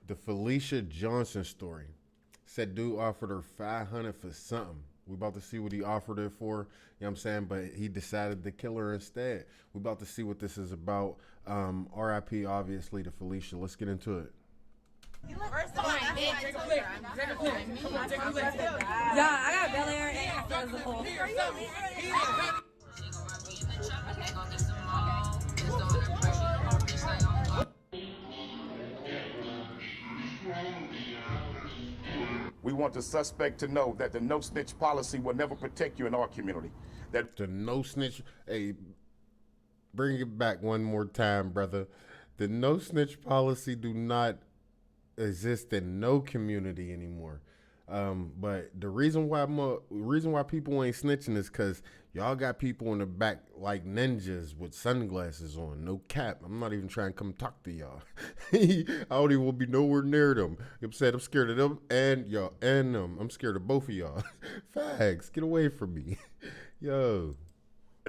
The Felicia Johnson story. Said dude offered her 500 for something. We about to see what he offered it for. You know what I'm saying? But he decided to kill her instead. We about to see what this is about. RIP, obviously, to Felicia. Let's get into it. First of all, take a clip. Come on, take a clip. Yeah, I got Bel Air and Physical. We want the suspect to know that the no snitch policy will never protect you in our community. That The no snitch. Hey, bring it back one more time, brother. The no snitch policy do not exist in no community anymore. But the reason why people ain't snitching is because y'all got people in the back like ninjas with sunglasses on. No cap. I'm not even trying to come talk to y'all. I don't even want to be nowhere near them. I'm saying I'm scared of them and y'all and them. I'm scared of both of y'all. Facts. Get away from me. Yo.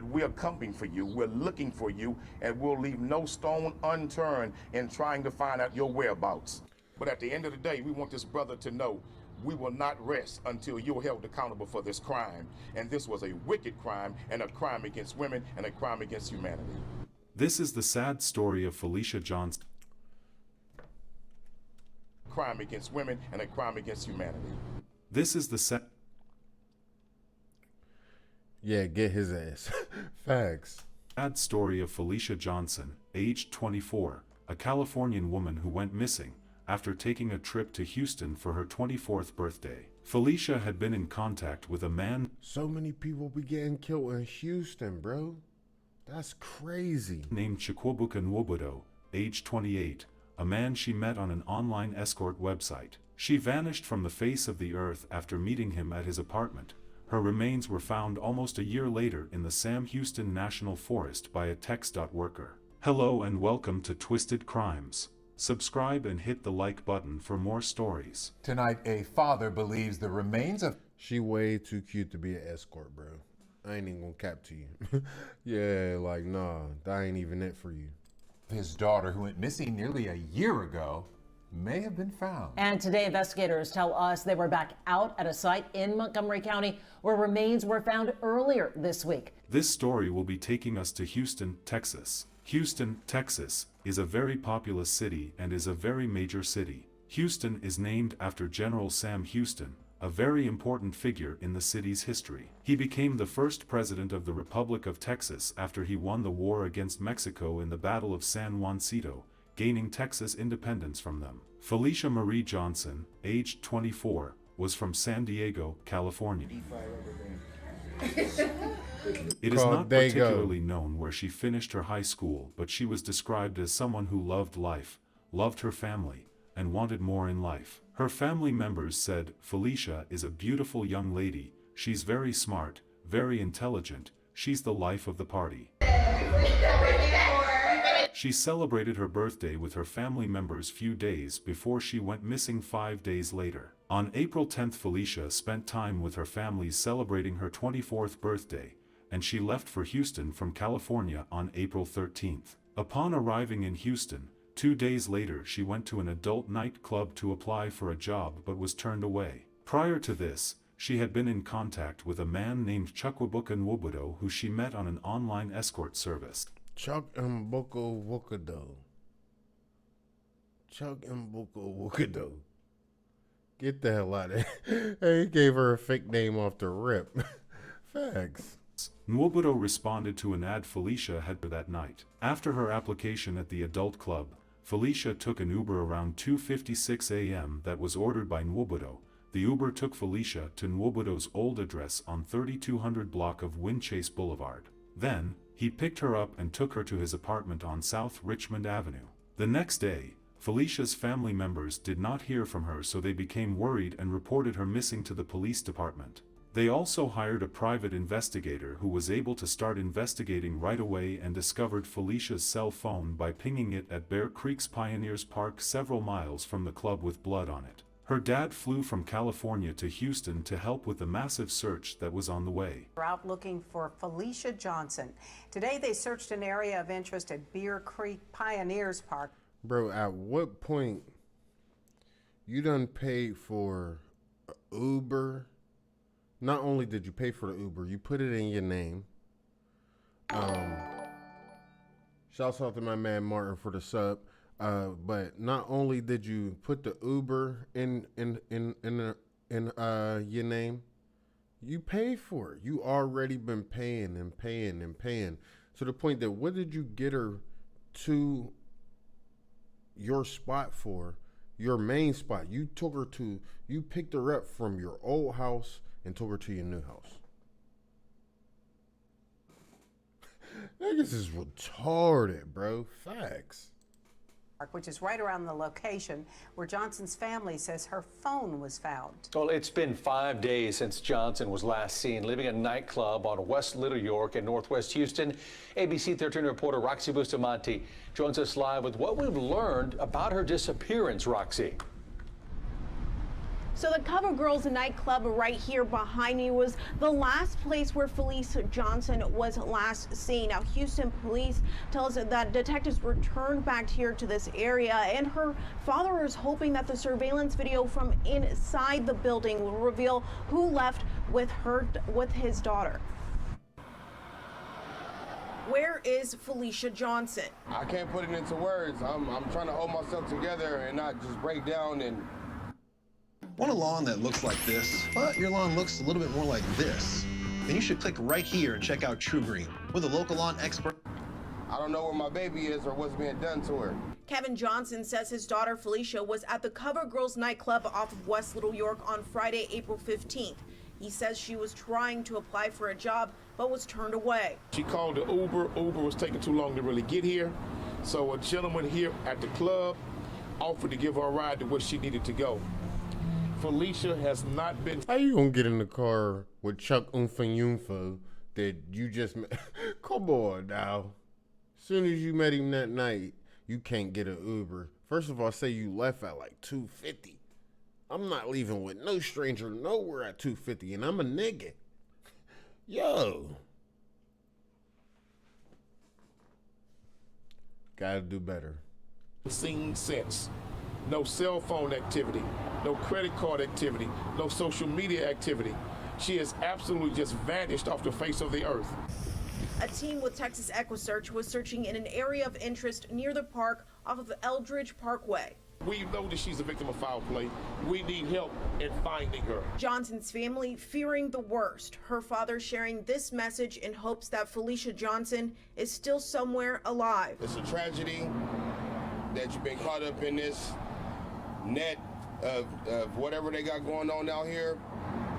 we're coming for you, we're looking for you, and we'll leave no stone unturned in trying to find out your whereabouts. But at the end of the day, we want this brother to know we will not rest until you're held accountable for this crime. And this was a wicked crime, and a crime against women, and a crime against humanity. This is the sad story of Felicia Johnson. Crime against women, and a crime against humanity. This is the sad. Yeah, get his ass. Facts. Sad story of Felicia Johnson, aged 24, a Californian woman who went missing after taking a trip to Houston for her 24th birthday. Felicia had been in contact with a man. So many people be getting killed in Houston, bro. That's crazy. Named Chukwuebuka Nwobodo, aged 28, a man she met on an online escort website. She vanished from the face of the earth after meeting him at his apartment. Her remains were found almost a year later in the Sam Houston National Forest by a TxDOT worker. Hello and welcome to Twisted Crimes. Subscribe and hit the like button for more stories. Tonight, a father believes the remains of She way too cute to be an escort, bro. I ain't even gonna cap to you. Yeah, like, nah, that ain't even it for you. his daughter, who went missing nearly a year ago, may have been found. And today, investigators tell us they were back out at a site in Montgomery County where remains were found earlier this week. This story will be taking us to Houston, Texas. Houston, Texas, is a very populous city and is a very major city. Houston is named after General Sam Houston, a very important figure in the city's history. He became the first president of the Republic of Texas after he won the war against Mexico in the Battle of San Juancito, gaining Texas independence from them. Felicia Marie Johnson, aged 24, was from San Diego, California. It is not particularly known where she finished her high school, but she was described as someone who loved life, loved her family, and wanted more in life. Her family members said, "Felicia is a beautiful young lady, she's very smart, very intelligent, she's the life of the party." She celebrated her birthday with her family members few days before she went missing 5 days later. On April 10th, Felicia spent time with her family celebrating her 24th birthday, and she left for Houston from California on April 13th. Upon arriving in Houston, 2 days later she went to an adult nightclub to apply for a job but was turned away. Prior to this, she had been in contact with a man named Chukwuebuka Nwobodo who she met on an online escort service. Chuck and Boko Wokado. Chuck and Boko Wokado. Get the hell out of here. Hey, he gave her a fake name off the rip. Facts. Nwobodo responded to an ad Felicia had that night. After her application at the adult club, Felicia took an Uber around 2:56 a.m. that was ordered by Nwobodo. The Uber took Felicia to Nwobodo's old address on 3200 block of Windchase Boulevard. Then, he picked her up and took her to his apartment on South Richmond Avenue. The next day, Felicia's family members did not hear from her, so they became worried and reported her missing to the police department. They also hired a private investigator who was able to start investigating right away and discovered Felicia's cell phone by pinging it at Bear Creek's Pioneers Park several miles from the club with blood on it. Her dad flew from California to Houston to help with the massive search that was on the way. We're out looking for Felicia Johnson. Today they searched an area of interest at Bear Creek Pioneers Park. Bro, at what point You done paid for Uber. Not only did you pay for the Uber, you put it in your name. Shouts out to my man Martin for the sub. But not only did you put the Uber in your name, you paid for it. You already been paying and paying and paying to the point that what did you get her to your spot for? Your main spot. You picked her up from your old house and took her to your new house. Niggas is retarded, bro. Facts. Which is right around the location where Johnson's family says her phone was found. Well, it's been 5 days since Johnson was last seen leaving a nightclub on West Little York in Northwest Houston. ABC 13 reporter Roxy Bustamante joins us live with what we've learned about her disappearance, Roxy. So the Cover Girls nightclub right here behind me was the last place where Felicia Johnson was last seen. Now, Houston police tell us that detectives returned back here to this area, and her father is hoping that the surveillance video from inside the building will reveal who left with his daughter. Where is Felicia Johnson? I can't put it into words. I'm trying to hold myself together and not just break down and... Want a lawn that looks like this, but your lawn looks a little bit more like this? Then you should click right here and check out True Green with a local lawn expert. I don't know where my baby is or what's being done to her. Kevin Johnson says his daughter Felicia was at the Cover Girls nightclub off of West Little York on Friday, April 15th. He says she was trying to apply for a job, but was turned away. She called the Uber. Uber was taking too long to really get here. So a gentleman here at the club offered to give her a ride to where she needed to go. Felicia has not been... How you gonna get in the car with Chuck Umfa that you just met? Come on now. As soon as you met him that night, you can't get an Uber. First of all, say you left at like 2:50. I'm not leaving with no stranger nowhere at 2:50, and I'm a nigga. Yo. Gotta do better. Seen since. No cell phone activity, no credit card activity, no social media activity. She has absolutely just vanished off the face of the earth. A team with Texas EquiSearch was searching in an area of interest near the park off of Eldridge Parkway. We know that she's a victim of foul play. We need help in finding her. Johnson's family fearing the worst. Her father sharing this message in hopes that Felicia Johnson is still somewhere alive. It's a tragedy that you've been caught up in this net of whatever they got going on out here,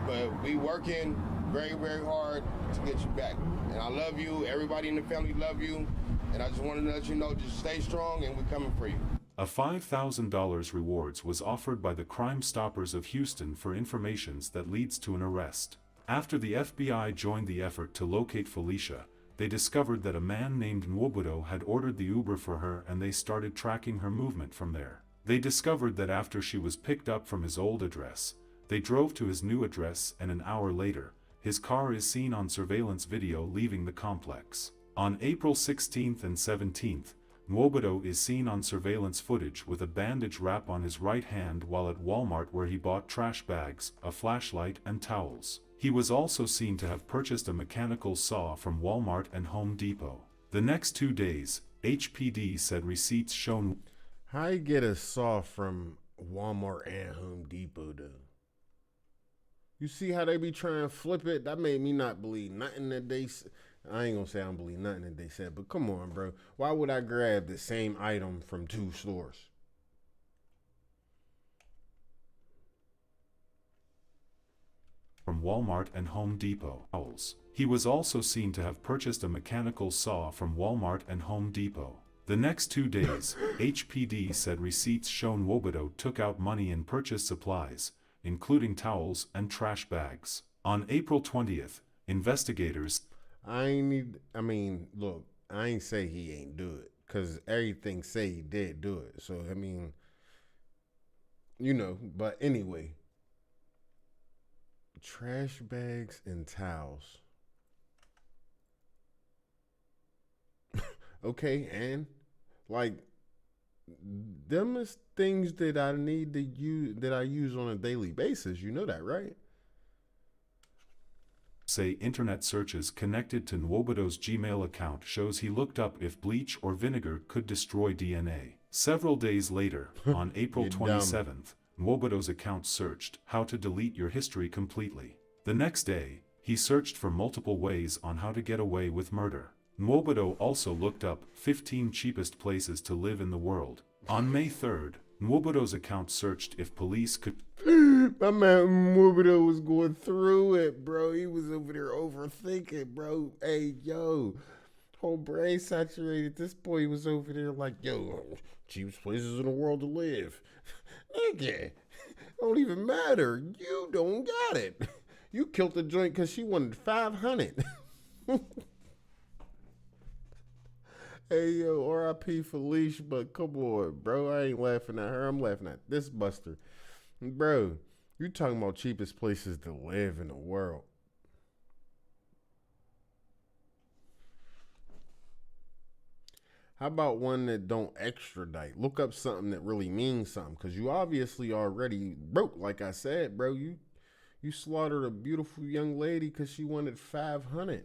but we working very, very hard to get you back. And I love you. Everybody in the family love you. And I just wanted to let you know, just stay strong and we're coming for you. A $5,000 rewards was offered by the Crime Stoppers of Houston for informations that leads to an arrest. After the FBI joined the effort to locate Felicia, they discovered that a man named Nwobodo had ordered the Uber for her, and they started tracking her movement from there. They discovered that after she was picked up from his old address, they drove to his new address, and an hour later, his car is seen on surveillance video leaving the complex. On April 16th and 17th, Nwobodo is seen on surveillance footage with a bandage wrap on his right hand while at Walmart, where he bought trash bags, a flashlight, and towels. He was also seen to have purchased a mechanical saw from Walmart and Home Depot. The next 2 days, HPD said receipts shown... How you get a saw from Walmart and Home Depot, though? You see how they be trying to flip it? That made me not believe nothing that they said. I ain't gonna say I don't believe nothing that they said, but come on, bro. Why would I grab the same item from 2 stores? From Walmart and Home Depot. He was also seen to have purchased a mechanical saw from Walmart and Home Depot. The next 2 days, HPD said receipts shown Nwobodo took out money and purchased supplies, including towels and trash bags. On April 20th, investigators... look, I ain't say he ain't do it, because everything say he did do it. So, I mean, you know, but anyway. Trash bags and towels. Okay, and like them is things that I need to use, that I use on a daily basis. You know that, right? Say internet searches connected to Nwobodo's Gmail account shows he looked up if bleach or vinegar could destroy DNA. Several days later, on April 27th, Nwobodo's account searched how to delete your history completely. The next day, he searched for multiple ways on how to get away with murder. Nwobodo also looked up 15 cheapest places to live in the world. On May 3rd, Nwobodo's account searched if police could... My man Nwobodo was going through it, bro. He was over there overthinking, bro. Hey, yo, whole brain saturated. This boy was over there like, yo, cheapest places in the world to live. Nigga, don't even matter. You don't got it. You killed the joint because she wanted 500. Hey, yo, R.I.P. Felicia, but come on, bro. I ain't laughing at her. I'm laughing at this buster. Bro, you talking about cheapest places to live in the world. How about one that don't extradite? Look up something that really means something, because you obviously already broke, like I said, bro. You slaughtered a beautiful young lady because she wanted 500.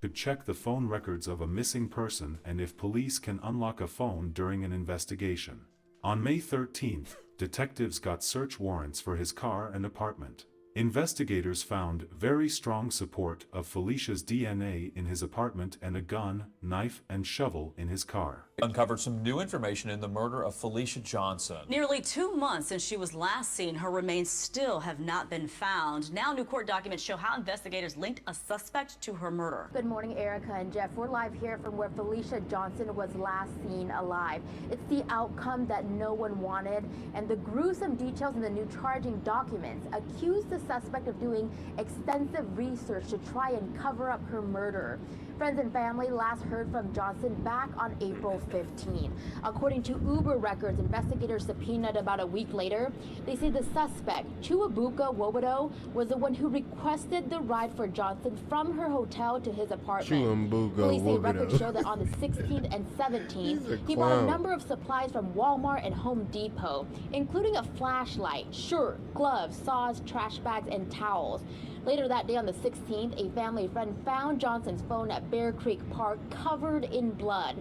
Could check the phone records of a missing person and if police can unlock a phone during an investigation. On May 13th, detectives got search warrants for his car and apartment. Investigators found very strong support of Felicia's DNA in his apartment and a gun, knife, and shovel in his car. Uncovered some new information in the murder of Felicia Johnson. Nearly 2 months since she was last seen, her remains still have not been found. Now new court documents show how investigators linked a suspect to her murder. Good morning, Erica and Jeff. We're live here from where Felicia Johnson was last seen alive. It's the outcome that no one wanted, and the gruesome details in the new charging documents accuse the suspect of doing extensive research to try and cover up her murder. Friends and family last heard from Johnson back on April 15. According to Uber records, investigators subpoenaed about a week later. They say the suspect, Chuabuka Nwobodo, was the one who requested the ride for Johnson from her hotel to his apartment. Police say records show that on the 16th and 17th, he bought a number of supplies from Walmart and Home Depot, including a flashlight, shirt, gloves, saws, trash bags, and towels. Later that day on the 16th, a family friend found Johnson's phone at Bear Creek Park covered in blood.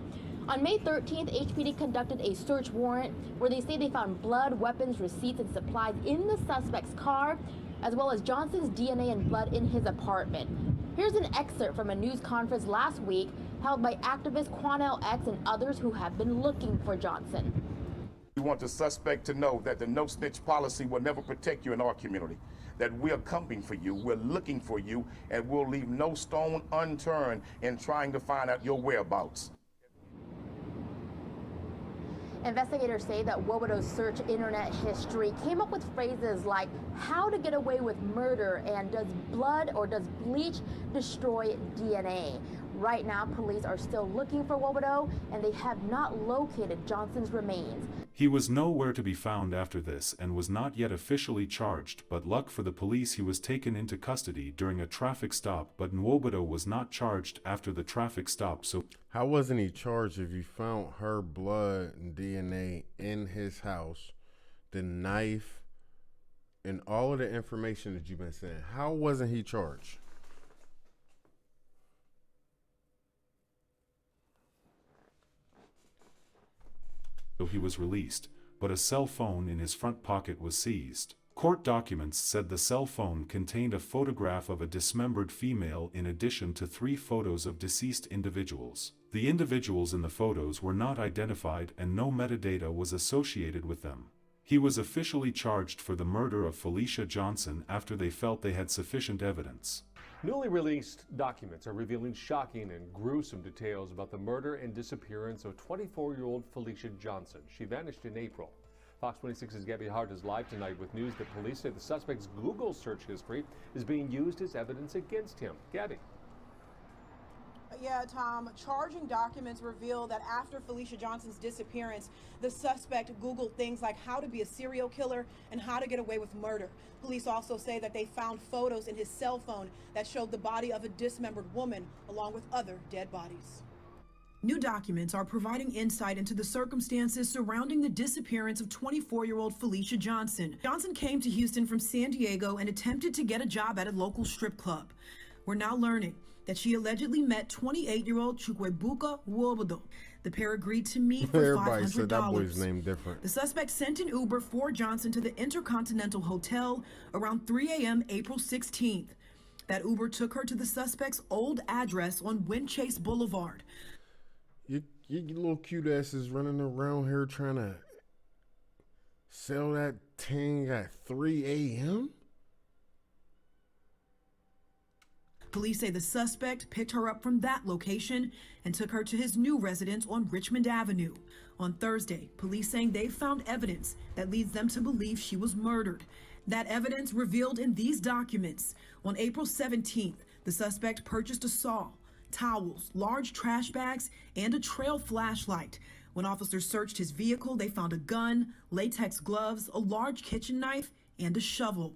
On May 13th, HPD conducted a search warrant where they say they found blood, weapons, receipts, and supplies in the suspect's car, as well as Johnson's DNA and blood in his apartment. Here's an excerpt from a news conference last week held by activist Quanell X and others who have been looking for Johnson. We want the suspect to know that the no snitch policy will never protect you in our community, that we're coming for you, we're looking for you, and we'll leave no stone unturned in trying to find out your whereabouts. Investigators say that Nwobodo's search internet history came up with phrases like how to get away with murder and does blood or does bleach destroy DNA. Right now, police are still looking for Nwobodo, and they have not located Johnson's remains. He was nowhere to be found after this and was not yet officially charged, but luck for the police, he was taken into custody during a traffic stop, but Nwobodo was not charged after the traffic stop. So how wasn't he charged if you found her blood and DNA in his house, the knife, and all of the information that you've been saying? How wasn't he charged? he was released, but a cell phone in his front pocket was seized. Court documents said the cell phone contained a photograph of a dismembered female in addition to 3 photos of deceased individuals. The individuals in the photos were not identified and no metadata was associated with them. He was officially charged for the murder of Felicia Johnson after they felt they had sufficient evidence. Newly released documents are revealing shocking and gruesome details about the murder and disappearance of 24-year-old Felicia Johnson. She vanished in April. Fox 26's Gabby Hart is live tonight with news that police say the suspect's Google search history is being used as evidence against him. Gabby. Yeah, Tom, charging documents reveal that after Felicia Johnson's disappearance, the suspect Googled things like how to be a serial killer and how to get away with murder. Police also say that they found photos in his cell phone that showed the body of a dismembered woman along with other dead bodies. New documents are providing insight into the circumstances surrounding the disappearance of 24-year-old Felicia Johnson. Johnson came to Houston from San Diego and attempted to get a job at a local strip club. We're now learning that she allegedly met 28-year-old Chukwuebuka Nwobodo. The pair agreed to meet for Everybody $500. said that boy's name different. The suspect sent an Uber for Johnson to the Intercontinental Hotel around 3 a.m. April 16th. That Uber took her to the suspect's old address on Windchase Boulevard. You little cute asses running around here trying to sell that thing at 3 a.m.? Police say the suspect picked her up from that location and took her to his new residence on Richmond Avenue. On Thursday, police saying they found evidence that leads them to believe she was murdered. That evidence revealed in these documents. On April 17th, the suspect purchased a saw, towels, large trash bags, and a trail flashlight. When officers searched his vehicle, they found a gun, latex gloves, a large kitchen knife, and a shovel.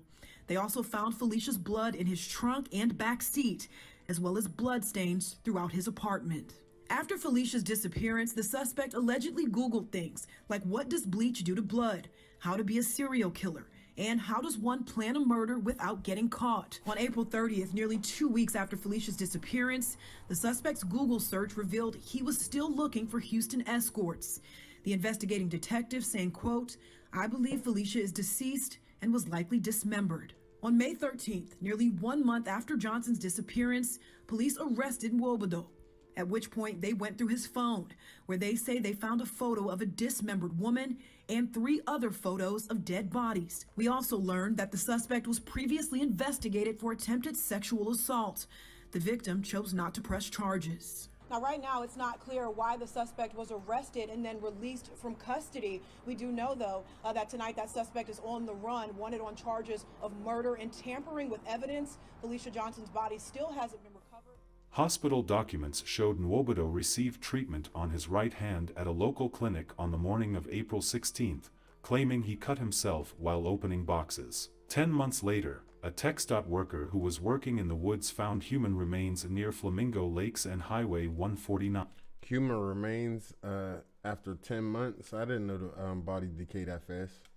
They also found Felicia's blood in his trunk and back seat, as well as blood stains throughout his apartment. After Felicia's disappearance, the suspect allegedly Googled things like what does bleach do to blood, how to be a serial killer, and how does one plan a murder without getting caught? On April 30th, nearly 2 weeks after Felicia's disappearance, the suspect's Google search revealed he was still looking for Houston escorts. The investigating detective saying, quote, "I believe Felicia is deceased and was likely dismembered." On May 13th, nearly 1 month after Johnson's disappearance, police arrested Nwobodo, at which point they went through his phone, where they say they found a photo of a dismembered woman and 3 other photos of dead bodies. We also learned that the suspect was previously investigated for attempted sexual assault. The victim chose not to press charges. Now, right now, it's not clear why the suspect was arrested and then released from custody. We do know, though, that tonight that suspect is on the run, wanted on charges of murder and tampering with evidence. Felicia Johnson's body still hasn't been recovered. Hospital documents showed Nwobodo received treatment on his right hand at a local clinic on the morning of April 16th, claiming he cut himself while opening boxes. 10 months later, a TxDOT worker who was working in the woods found human remains near Flamingo Lakes and Highway 149. Human remains after 10 months? I didn't know the body decayed that fast.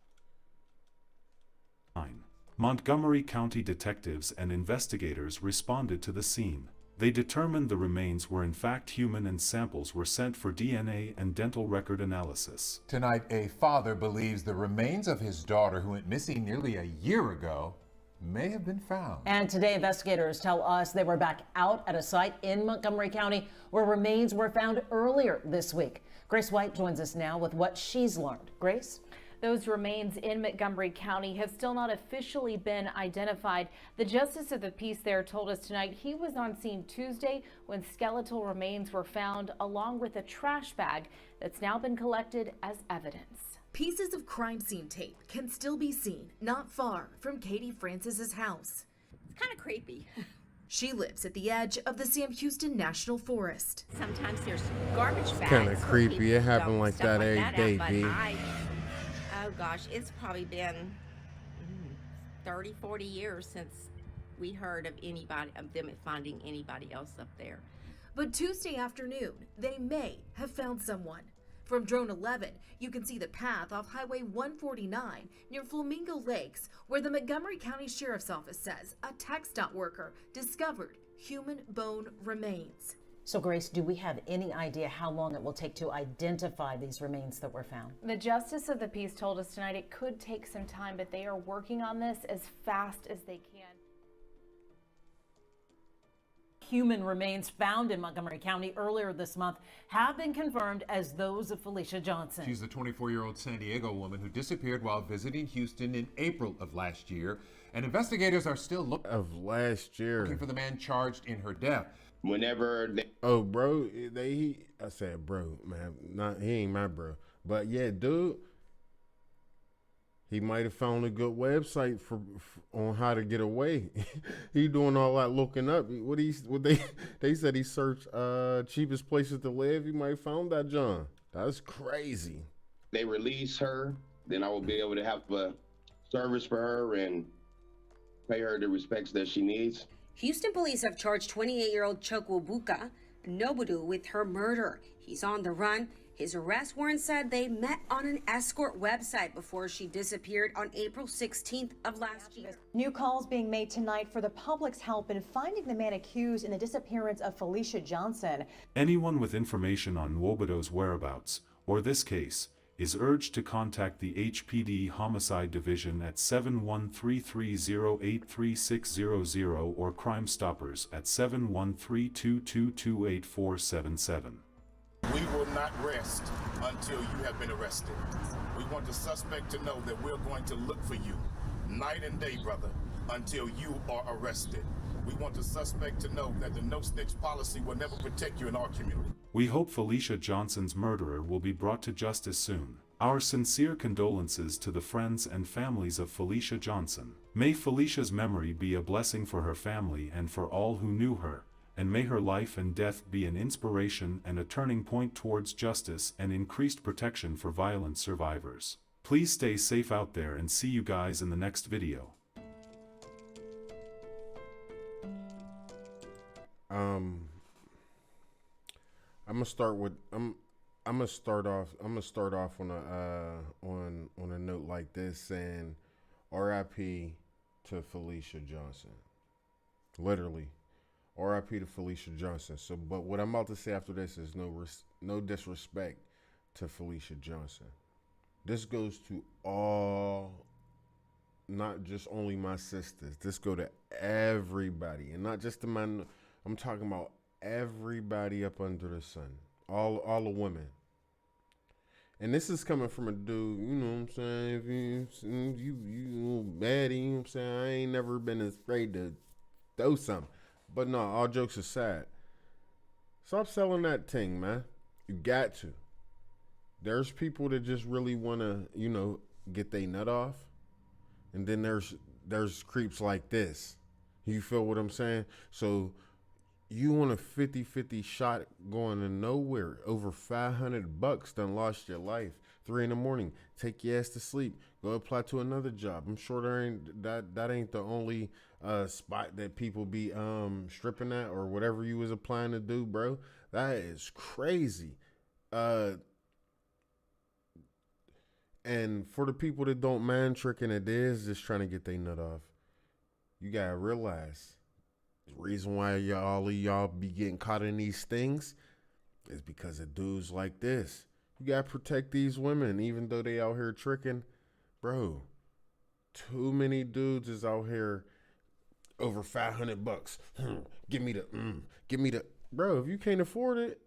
Montgomery County detectives and investigators responded to the scene. They determined the remains were in fact human and samples were sent for DNA and dental record analysis. Tonight, a father believes the remains of his daughter, who went missing nearly a year ago, may have been found. And today, investigators tell us they were back out at a site in Montgomery County where remains were found earlier this week. Grace White joins us now with what she's learned. Grace? Those remains in Montgomery County have still not officially been identified. The justice of the peace there told us tonight he was on scene Tuesday when skeletal remains were found along with a trash bag that's now been collected as evidence. Pieces of crime scene tape can still be seen not far from Katie Francis's house. It's kind of creepy. She lives at the edge of the Sam Houston National Forest. Sometimes there's garbage bags. Kind of creepy. It happened like that every day, B. Oh gosh, it's probably been 30, 40 years since we heard of them finding anybody else up there. But Tuesday afternoon, they may have found someone. From Drone 11, you can see the path off Highway 149 near Flamingo Lakes, where the Montgomery County Sheriff's Office says a TxDOT worker discovered human bone remains. So, Grace, do we have any idea how long it will take to identify these remains that were found? The justice of the peace told us tonight it could take some time, but they are working on this as fast as they can. Human remains found in Montgomery County earlier this month have been confirmed as those of Felicia Johnson. She's the 24-year-old San Diego woman who disappeared while visiting Houston in April of last year, and investigators are still looking for the man charged in her death. Whenever they... Oh, bro, I said bro, man, he ain't my bro, but yeah, dude, he might have found a good website on how to get away. He doing all that looking up. They said he searched cheapest places to live. He might have found that, John. That's crazy. They release her, then I will be able to have a service for her and pay her the respects that she needs. Houston police have charged 28-year-old Chukwuebuka Nobudu with her murder. He's on the run. His arrest warrant said they met on an escort website before she disappeared on April 16th of last year. New calls being made tonight for the public's help in finding the man accused in the disappearance of Felicia Johnson. Anyone with information on Nwobodo's whereabouts, or this case, is urged to contact the HPD Homicide Division at 71330836600 or Crime Stoppers at 71322284477. We will not rest until you have been arrested. We want the suspect to know that we're going to look for you night and day, brother, until you are arrested. We want the suspect to know that the no snitch policy will never protect you in our community. We hope Felicia Johnson's murderer will be brought to justice soon. Our sincere condolences to the friends and families of Felicia Johnson. May Felicia's memory be a blessing for her family and for all who knew her, and may her life and death be an inspiration and a turning point towards justice and increased protection for violent survivors. Please stay safe out there and see you guys in the next video. I'm gonna start off on a note like this, saying R.I.P. to Felicia Johnson. Literally, R.I.P. to Felicia Johnson. So, but what I'm about to say after this is no disrespect to Felicia Johnson. This goes to all, not just only my sisters. This go to everybody, and not just to my. I'm talking about everybody up under the sun. All the women. And this is coming from a dude, you know what I'm saying? If you baddie, you know what I'm saying? I ain't never been afraid to do something. But no, all jokes aside, stop selling that thing, man. You got to. There's people that just really want to, get their nut off. And then there's creeps like this. You feel what I'm saying? So you want a 50-50 shot going to nowhere. Over $500 done lost your life. 3 a.m, take your ass to sleep. Go apply to another job. I'm sure that ain't the only spot that people be stripping at or whatever you was applying to do, bro. That is crazy. And for the people that don't mind tricking, it is just trying to get their nut off. You gotta realize the reason why all of y'all be getting caught in these things is because of dudes like this. You gotta protect these women, even though they out here tricking. Bro, too many dudes is out here over $500. Give me the. Bro, if you can't afford it,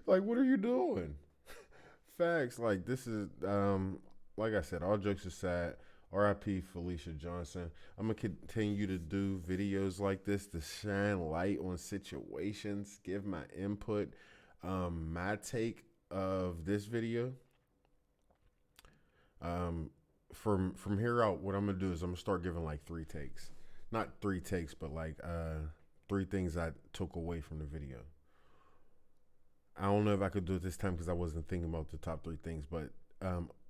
like, what are you doing? Facts. Like, this is, like I said, all jokes aside, R.I.P. Felicia Johnson. I'm going to continue to do videos like this to shine light on situations, give my input, my take of this video. From here out, what I'm going to do is I'm going to start giving like 3 takes. Not 3 takes, but like 3 things I took away from the video. I don't know if I could do it this time because I wasn't thinking about the top 3 things, but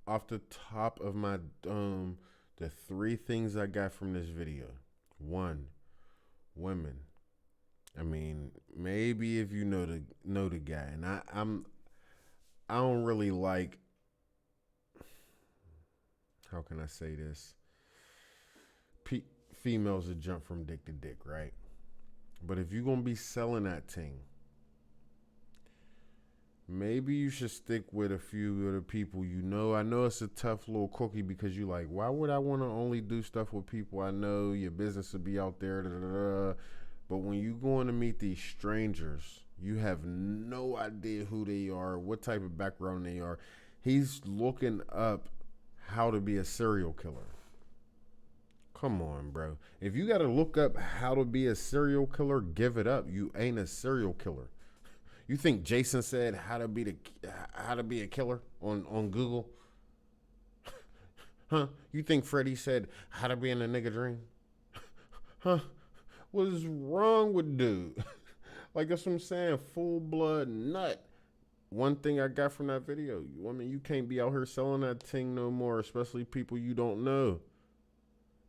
off the top of my dome, the 3 things I got from this video. 1, women. I mean, maybe if you know the guy, and I don't really like, how can I say this? Females that jump from dick to dick, right? But if you're gonna be selling that thing, maybe you should stick with a few of the people you know. I know it's a tough little cookie because you like, why would I want to only do stuff with people I know? Your business would be out there. Da, da, da. But when you going to meet these strangers, you have no idea who they are, what type of background they are. He's looking up how to be a serial killer. Come on, bro. If you got to look up how to be a serial killer, give it up. You ain't a serial killer. You think Jason said how to be a killer on Google? Huh? You think Freddie said how to be in a nigga dream? Huh? What is wrong with dude? Like, that's what I'm saying. Full blood nut. One thing I got from that video, I mean, you can't be out here selling that thing no more, especially people you don't know.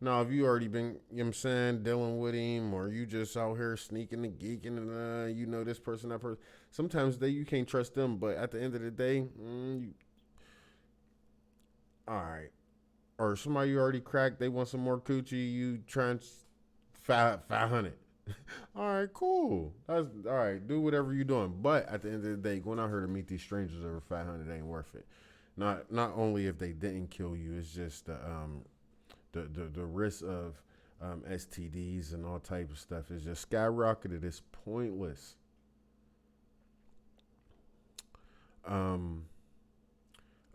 Now, if you already been, you know what I'm saying, dealing with him, or you just out here sneaking and geeking and you know this person, that person, sometimes you can't trust them, but at the end of the day, all right. Or somebody you already cracked, they want some more coochie, you trying 500. All right, cool. That's all right. Do whatever you're doing, but at the end of the day, going out here to meet these strangers over 500 ain't worth it. Not only if they didn't kill you, it's just the risk of STDs and all type of stuff is just skyrocketed. It's pointless.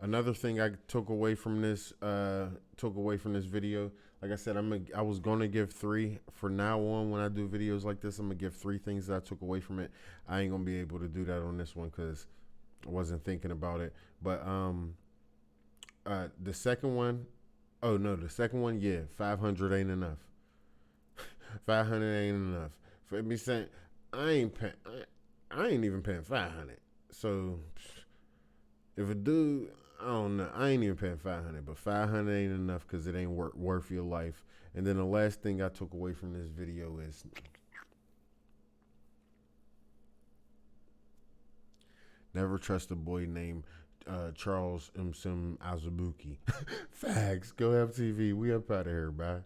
Another thing I took away from this video, like I said, I was gonna give 3. For now on, when I do videos like this, I'm gonna give 3 things that I took away from it. I ain't gonna be able to do that on this one because I wasn't thinking about it. But the second one, yeah, 500 ain't enough. 500 ain't enough. For me saying I ain't even paying 500. So if a dude, I don't know, I ain't even paying 500, but 500 ain't enough because it ain't worth your life. And then the last thing I took away from this video is never trust a boy named Charles Azubuki. Facts. Go have TV. We up out of here, bye.